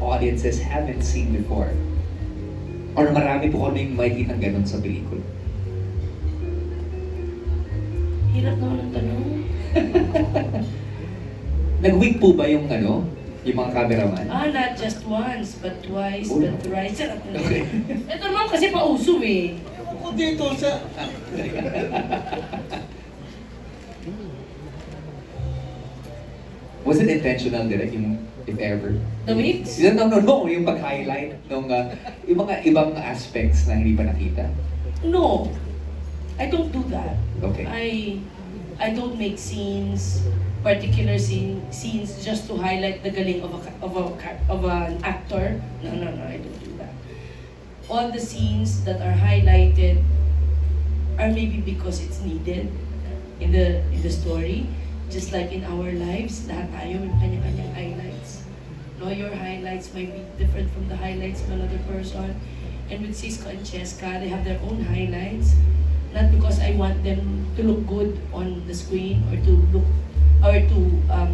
audiences haven't seen before? Or marami po kaming makikitang ganun sa pelikula? Hirap naman ang tanong. Nag-wink po ba yung yung mga cameraman? Not just once, but twice, Oh, but no. thrice. Okay. Ito naman kasi pauso eh. Ako dito sa... Was it intentional, direct, yung if ever? The winks? No, yung pag-highlight ng yung mga ibang aspects na hindi pa nakita. No. I don't do that. Okay. I don't make scenes, particular scenes just to highlight the galing of an actor. No, I don't do that. All the scenes that are highlighted are maybe because it's needed in the story. Just like in our lives, lahat tayo may kanya-kanyang highlights. No, your highlights might be different from the highlights of another person. And with Cisco and Cheska, they have their own highlights. Not because I want them to look good on the screen or to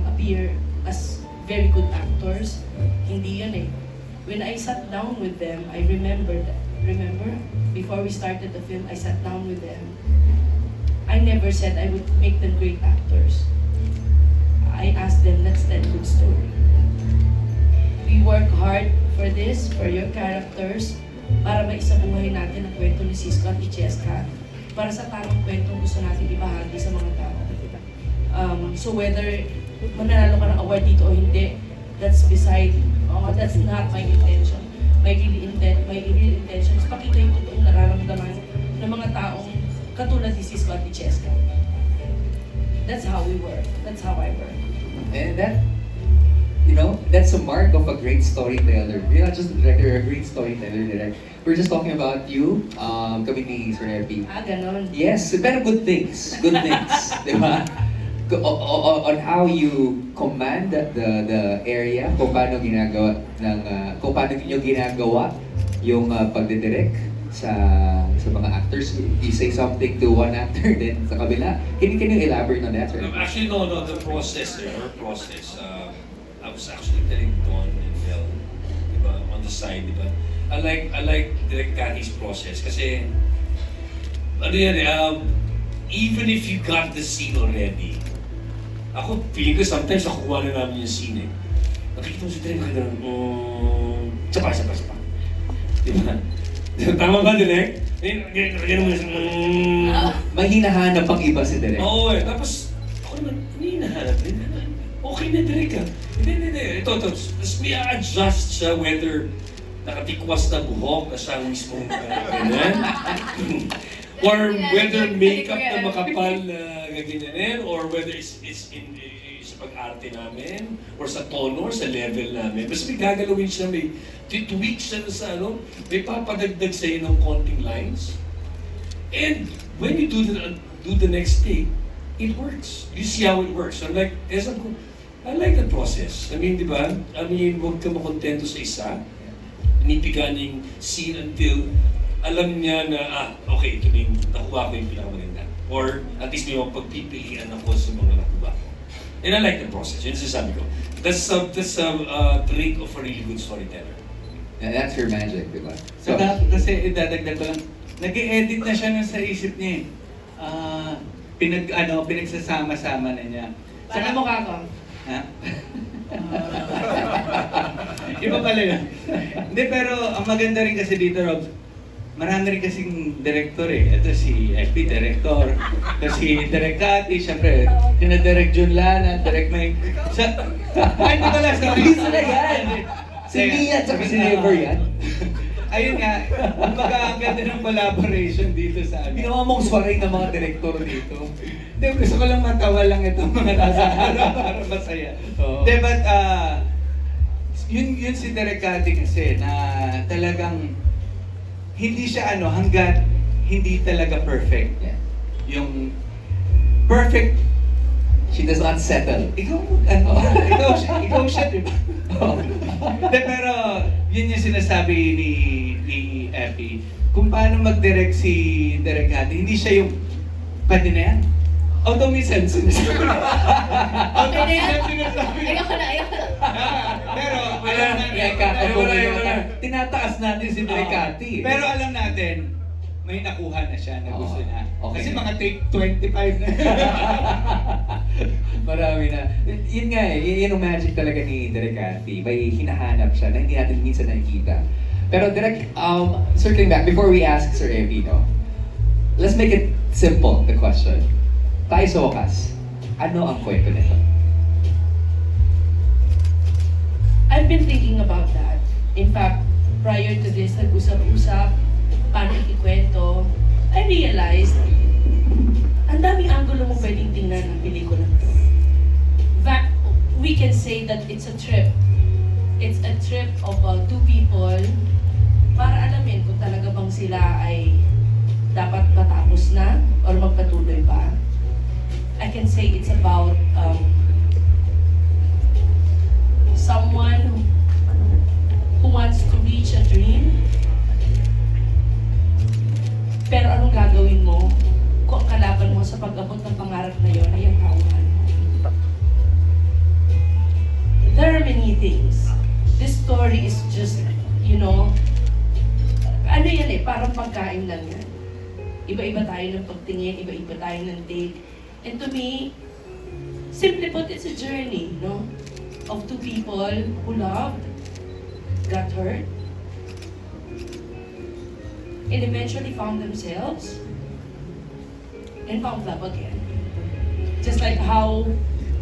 appear as very good actors. Hindi yun eh. When I sat down with them, I remember, before we started the film, I sat down with them. I never said I would make them great actors. I asked them, let's tell a good story. We work hard for this, for your characters, para maisabuhay natin ang kwento ni Cisco at ni Cheska, para sa tamang kwentong gusto natin ibahagi sa mga tao. So whether mananalo ka ng award dito o hindi, that's not my intention. My real intention is pakita yung totoong nararamdaman ng mga taong katulad ni Cisco at ni Cheska. That's how we work. That's how I work. And that, that's a mark of a great storyteller. You're not just a director, you're a great storyteller, direct. We're just talking about you, kami ni Sir Happy. Ganon. Yes, pero good things. Good things. Di ba? On how you command the area, kung paano niyo ginagawa yung pagdidirect sa mga actors. You say something to one actor, then sa kabila. Can you elaborate on that, sir? Actually, no, the process, our process. I was actually telling Don and Mel, diba, on the side, diba? I like Direk Cathy's process kasi, even if you got the scene already, ako, feeling ko sometimes nakukuha na namin yung scene eh. Nakikita mo si Direk, sapa. Diba? Tama ba, Direk? May hinahanap ang iba si Direk. Oo eh. Tapos, ako naman, hinahanap rin. Okay na, Direk ah. Hindi. Ito. Tapos may adjust siya whether nakatikwas na buhok na siyang mismong ganyan. Or whether makeup na makapal na gaganyanin. Or whether it's in sa pag-arte namin. Or sa tono, or sa level namin. Basta may gagalawin siya, may tweak siya sa may papadagdag sa'yo ng konting lines. And when you do the next take, it works. You see how it works. So like, I like the process. I mean, di ba? Huwag ka makontento sa isa. Nipigan yung scene until alam niya na, okay, ito na yung nakuha ko yung pinakamaganda. Or at least may mapagpipilian ako sa mga nakuha ko. And I like the process. Yun sasabi ko. That's a trait of a really good storyteller. And that's your magic, di ba? So, kasi idadagdag ko lang, nag-i-edit na siya nun sa isip niya eh. Pinagsasama-sama na niya. Para mukha ko. Ha? Iba pala yun. Hindi, pero ang maganda rin kasi dito, Rob, marami rin kasing director eh. Ito si FP, director. Ito si Direk Cathy, syempre, sina-direct Jun Lana, Direk Mike. Ay, ito pala, sorry. Sila yan. Si Mia at si Never yan. Ayun nga, ang ganda ng collaboration dito sa amin. Ginawa mong swaray ng mga direktor dito. Hindi, gusto ko lang matawa lang itong mga nasa harap para masaya. Oo. Hindi, but yun si Direk Cathy kasi na talagang hindi siya hanggat hindi talaga perfect. Yeah. Yung perfect, She does not settle. ikaw siya, di ba? Hindi, pero yun yung sinasabi ni Effie. Kung paano mag-direct si Direk Cathy, hindi siya yung, pwede na yan. Automisan sinasabi. Okay na yan. Automisan sinasabi. Ayoko na. Pero Wala. alam natin, Teka, Wala. tinataas natin si Direk Cathy. pero alam natin, may nakuha na siya na gusto Oo. niya. Okay. Kasi mga take 25 na. Marami na. Yun nga eh, yun yung magic talaga ni Direk Cathy. May hinahanap siya na hindi natin minsan nakikita. Pero Direk, circling back, before we ask Sir Evie, no? Let's make it simple, the question. Tayo sa wakas, ano ang kwento nito? I've been thinking about that. In fact, prior to this, nag-usap-usap, paano ikikwento, I realized, ang daming angulo mo pwedeng tingnan ng pelikula to. We can say that it's a trip. It's a trip of two people para alamin kung talaga bang sila ay dapat matapos na or magpatuloy pa. I can say it's about someone who wants to reach a dream. Pero anong gagawin mo kung ang kalaban mo sa pag-abot ng pangarap na yon ay ang kauhan mo? There are many things. This story is just, ano yan eh, parang pagkain lang yan. Iba-iba tayo ng pagtingin, iba-iba tayo ng take. And to me, simply put, it's a journey, of two people who loved, got hurt, and eventually found themselves and found love again. Just like how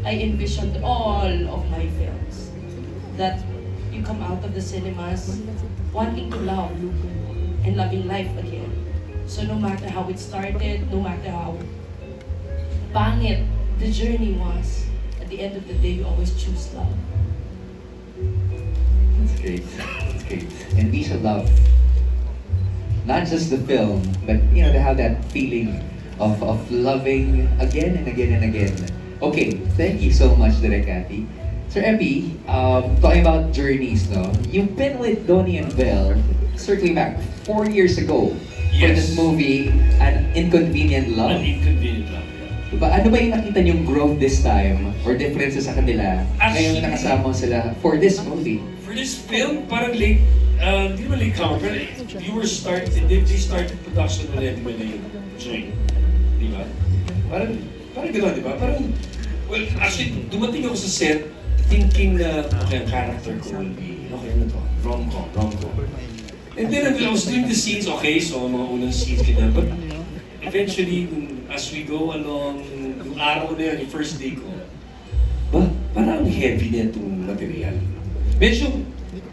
I envisioned all of my films, that you come out of the cinemas wanting to love and loving life again. So no matter how it started, no matter how pangit the journey was, at the end of the day, you always choose love. That's great. That's great. And we should love not just the film, but to have that feeling of loving again and again and again. Okay, thank you so much, Direk Cathy. Sir Epi, talking about journeys, no? You've been with Donnie and Belle, circling back 4 years ago for Yes. this movie, An Inconvenient An Love. inconvenient love. Yeah. Diba? Ano ba yung nakita niyong growth this time or differences sa kanila Actually, ngayong nakasama sila for this movie? For this film, parang late, hindi naman late comer, pero they started production already when they joined. Di ba? Parang gano'n, di ba? Parang, well, actually, dumating ako sa set thinking na, okay, ang character ko will be, okay, ano to? Rom-com. And then, I was doing the scenes, okay, so mga unang scenes kita, but eventually, as we go along, yung araw na yun, yung first day ko, parang heavy na itong material. Medyo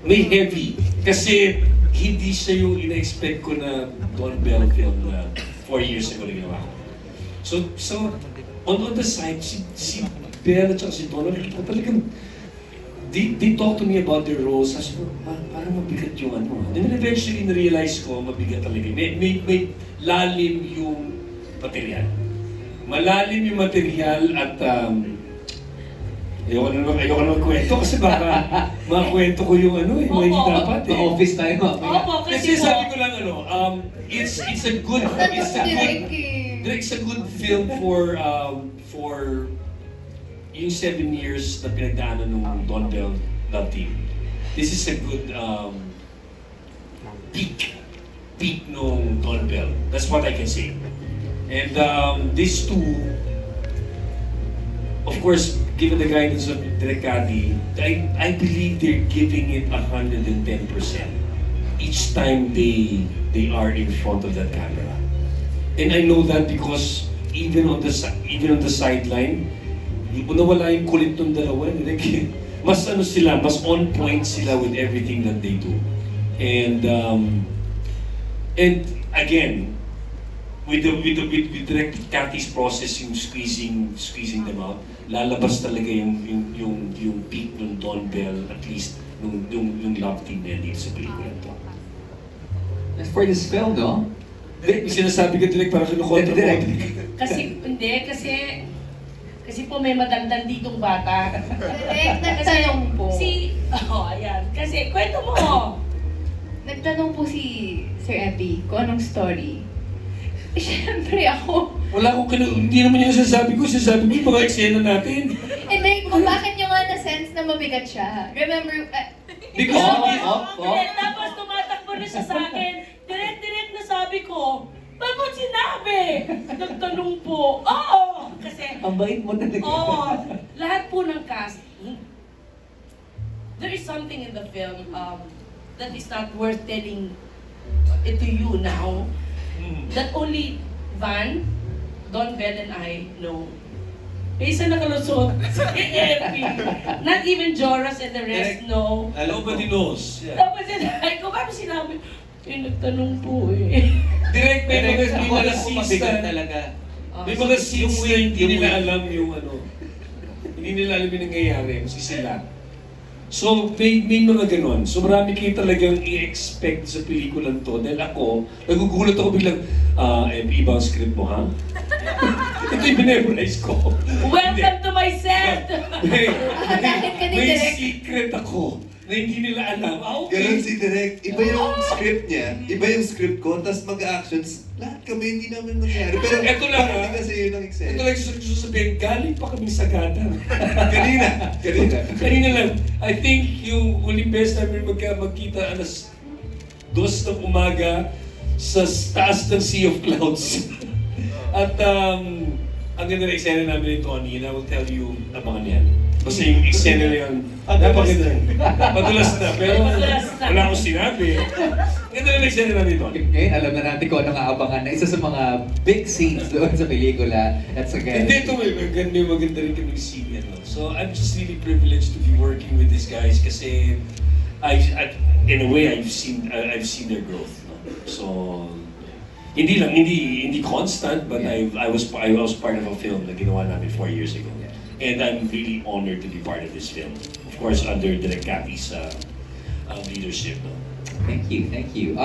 may heavy, kasi hindi siya yung ina-expect ko na Don Bell film na 4 years ago na ginawa ko. So on the side, si Bell at si Don, nakikita talagang, they talk to me about their roles, sabi ko, parang mabigat yung ano. And then eventually, na-realize ko, mabigat talaga. May lalim yung material. Malalim yung material at ayoko na magkwento kasi baka makakwento ko yung ano mga hindi Opo. dapat eh. Office tayo. Opo, Kasi kasi sabi po, ko lang it's a good film for yung 7 years na pinagdaanan ng Don Bell Love Team. This is a good peak nung Don Bell. That's what I can say. And these two, of course, given the guidance of Direk Cathy, I believe they're giving it 110% each time they are in front of that camera. And I know that because even on the sideline, hindi mo nawala yung kulit ng dalawa. Mas mas on point sila with everything that they do. And again, with Direk Cathy's process, yung squeezing them out, lalabas talaga yung peak ng Don Bell, at least yung love team na dito sa pelikula to. For this film, no? Direk, sinasabi ka Direk para kinukontra mo. Direk. kasi po may madaldal ditong bata. Direk, nagtanong po. Ayan. Kasi, kwento mo! Nagtanong po si Sir Epi kung anong story. Siyempre ako. Wala akong hindi naman yung sasabi ko yung mga eksena natin. Hindi, kung bakit nyo nga na-sense na mabigat siya. Remember, Because Tapos tumatakbo na siya sa akin. Direct na sabi ko, bakit sinabi? Nagtanong po. Oo! Kasi, Ang bait mo talaga. lahat po ng cast, there is something in the film that is not worth telling it to you now. That only Van, Don Bell, and I know. May isa nakalusot, si Epi. Not even Joras and the rest Direct. know. nobody knows. Yeah. Tapos sinabi ko, paano sinabi? Nagtanong po eh. Direct may Pero mga ako alam ko scenes mabigat na, talaga. may mga scenes na hindi yung nila wait. alam yung ano. Hindi nila alam yung nangyayari kasi sila. So, may mga ganon. So, marami kayo talagang i-expect sa pelikulan to. Dahil ako, nagugulat ako biglang, iba ang script mo, ha? Ito yung binemorize ko. Welcome to my set! Bakit ka ni May Direk? secret ako na hindi nila alam. Ganun si Direk. Iba yung script niya, iba yung script ko, tapos mag-actions, lahat kami hindi namin nangyari. Pero Eto lang, parang ha? kasi yun ang Ito eksena. lang yung sabihin, galing pa kami sa gata. Kanina. Kanina lang, I think yung huling beses namin magkita alas 2 ng umaga sa taas ng Sea of Clouds. At ang ganda na eksena namin ni Tony, and I will tell you, abangan yan. Basta yung eksena na yun, napakaganda. Padulas na, pero Padulas na. wala akong sinabi. Ganda na eksena namin ni Tony. Ngayon, alam na natin kung ano nga abangan na isa sa mga big scenes doon sa pelikula at sa Hindi ito, may maganda rin kami scene. Ano. So I'm just really privileged to be working with these guys kasi in a way I've seen their growth. No? So hindi constant, but I was part of a film na ginawa namin 4 years ago. And I'm really honored to be part of this film. Of course, under Direk Cathy's leadership. No? Thank you.